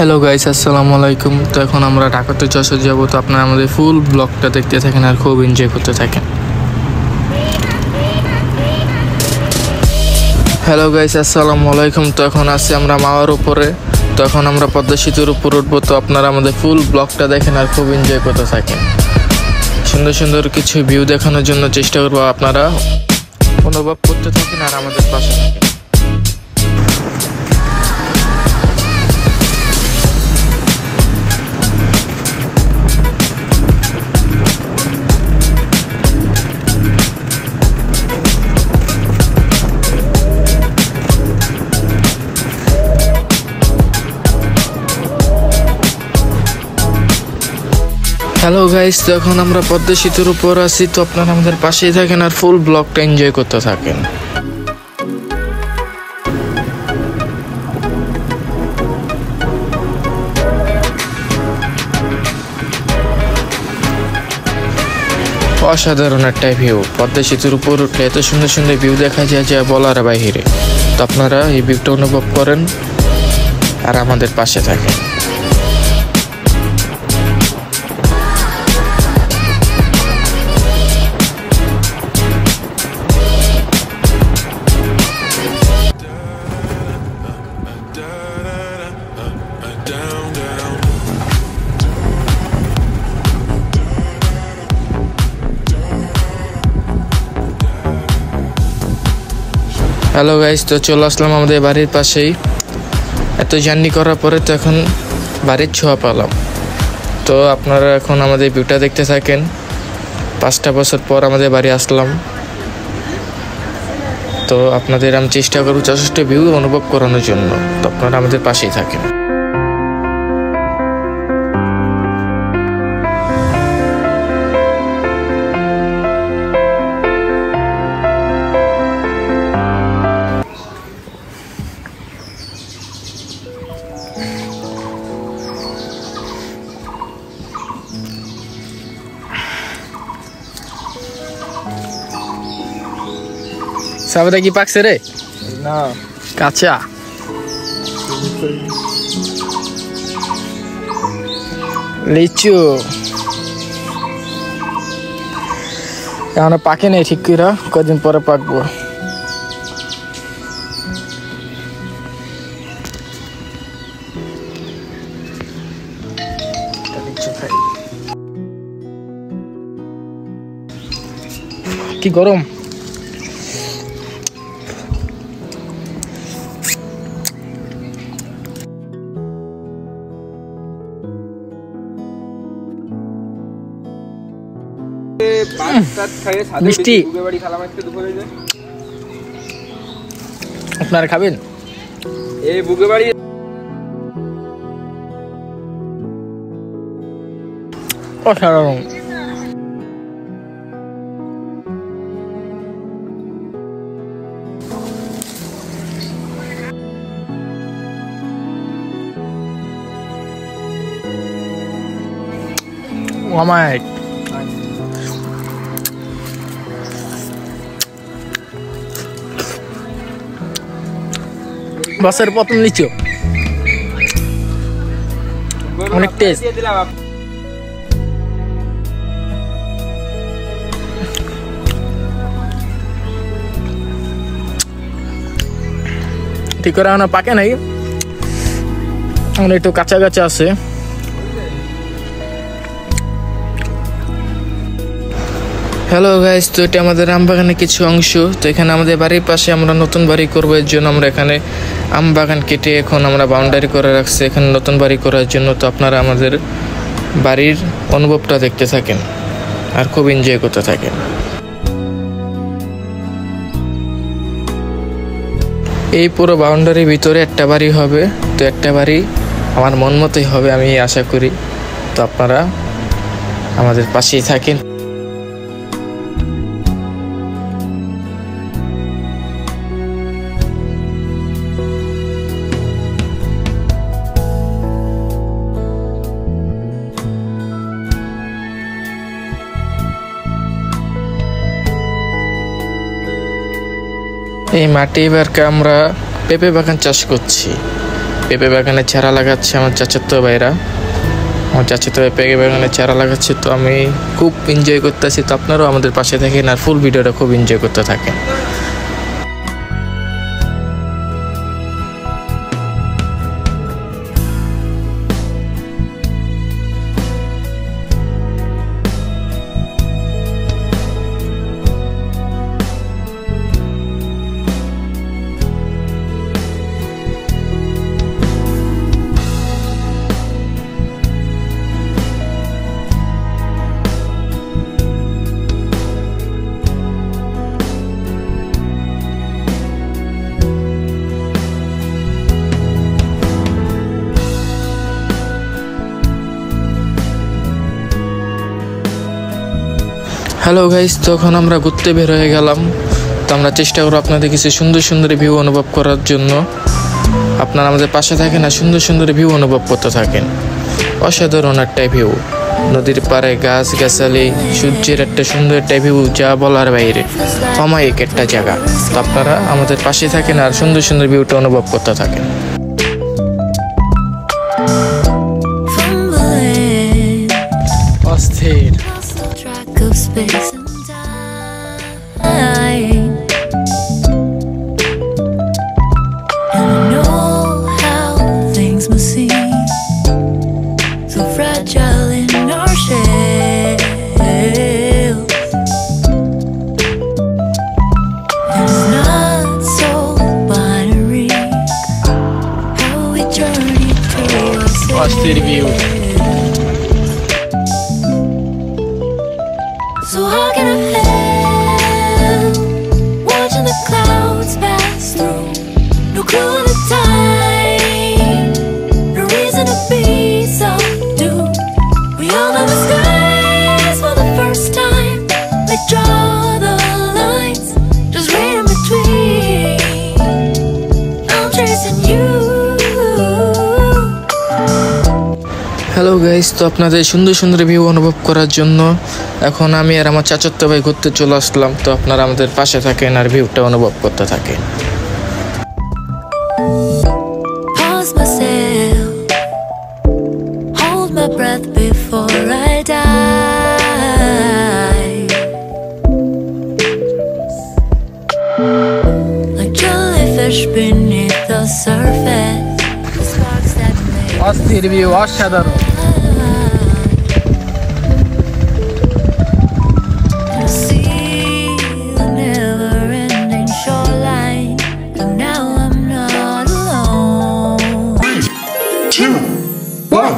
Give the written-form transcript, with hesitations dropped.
Hello guys, আসসালামু আলাইকুম। তো এখন আমরা ঢাকাতে যশোর যাবো। তো আপনারা আমাদের ফুল ব্লগটা দেখতে থাকেন আর খুব এনজয় করতে থাকেন। হ্যালো গাইস, আসসালামু আলাইকুম। তো এখন আছি আমরা মাওয়ার উপরে। তো এখন আমরা পদ্মা সেতুর উপর উঠবো। তো আপনারা আমাদের ফুল ব্লগটা দেখেন আর খুব এনজয় করতে থাকেন। সুন্দর সুন্দর কিছু ভিউ দেখানোর জন্য চেষ্টা করবো, আপনারা অনুভব করতে থাকেন আর আমাদের পাশে থাকেন। হ্যালো গাইস, তো এখন আমরা পদ্মা সেতুর উপর আছি। তো আপনারা আমাদের পাশেই থাকেন আর ফুল ব্লগটা এনজয় করতে থাকেন। অসাধারণ একটা ভিউ। পদ্মা সেতুর উপর উঠলে এত সুন্দর সুন্দর ভিউ দেখা যায় যা বলার বাহিরে। তো আপনারা এই ভিউটা অনুভব করেন আর আমাদের পাশে থাকেন। হ্যালো গাইস, তো চলে আসলাম আমাদের বাড়ির পাশেই। এত জার্নি করার পরে তো এখন বাড়ির ছোঁয়া পেলাম। তো আপনারা এখন আমাদের ভিউটা দেখতে থাকেন। 5টা বছর পর আমাদের বাড়ি আসলাম। তো আপনাদের আমি চেষ্টা করব যথেষ্ট ভিউ অনুভব করানোর জন্য। তো আপনারা আমাদের পাশেই থাকেন। সাবেদা কি পাকছে রে? না, কাঁচা। লিচু এখন পাকে নেই ঠিক করে, কদিন পরে পাকবো। কি গরম! মিষ্টি আপনারা খাবেন? এই বুকে বাড়ি অসাধারণ। আমায় বছর প্রথম লিচু, অনেক টেস্ট। ঠিক করে এখন পাকে নাই, একটু কাঁচা কাঁচা আছে। হ্যালো গাইস, তো এটা আমাদের আম বাগানের কিছু অংশ। তো এখানে আমাদের বাড়ির পাশে আমরা নতুন বাড়ি করবো, এর জন্য আমরা এখানে আম বাগান কেটে এখন আমরা বাউন্ডারি করে রাখছি এখানে নতুন বাড়ি করার জন্য। তো আপনারা আমাদের বাড়ির অনুভবটা দেখতে থাকেন আর খুব এনজয় করতে থাকেন। এই পুরো বাউন্ডারির ভিতরে একটা বাড়ি হবে। তো একটা বাড়ি আমার মন মতোই হবে, আমি আশা করি। তো আপনারা আমাদের পাশেই থাকেন। এই মাটি এবারকে আমরা পেঁপে বাগান চাষ করছি। পেঁপে বাগানে চারা লাগাচ্ছে আমার চাচাতো ভাইরা। আমার চাচাতো ভাই পেঁপে বাগানে চারা লাগাচ্ছে, তো আমি খুব এনজয় করতেছি। তো আপনারাও আমাদের পাশে থাকেন আর ফুল ভিডিওটা খুব এনজয় করতে থাকেন। হ্যালো গাইস, তখন আমরা ঘুরতে বের হয়ে গেলাম। তো আমরা চেষ্টা করবো আপনাদের কিছু সুন্দর সুন্দর ভিউ অনুভব করার জন্য। আপনারা আমাদের পাশে থাকেন আর সুন্দর সুন্দর ভিউ অনুভব করতে থাকেন। অসাধারণ একটা ভিউ, নদীর পাড়ে গাছ গাছালি, সূর্যের একটা সুন্দর একটা ভিউ, যা বলার বাইরে, অমায়িক একটা জায়গা। তো আপনারা আমাদের পাশে থাকেন আর সুন্দর সুন্দর ভিউটা অনুভব করতে থাকেন। অস্থির of space and time, and I know how things must seem so fragile in our shells, and it's not so binary how we journey towards অস্থির view. So how can I help watching the clouds pass through? No clue of the time, no reason to be subdued. We all know the skies for the first time. They draw the lines, just read in between. I'm chasing you. Hello guys, তো আপনাদের সুন্দর সুন্দর view অনুভব করার জন্য এখন আমি আর আমার চাচাতো ভাই ঘুরতে চলে আসলাম। তো আপনারা আমাদের পাশে থাকেন আর ভিউটা অনুভব করতে থাকেন। Pause myself, hold my breath before I die. Like jellyfish beneath the surface, the sparks that make অস্থির ভিউ, অসাধারণ। see the never-ending shoreline. And now I'm not alone. 3, 2, 1.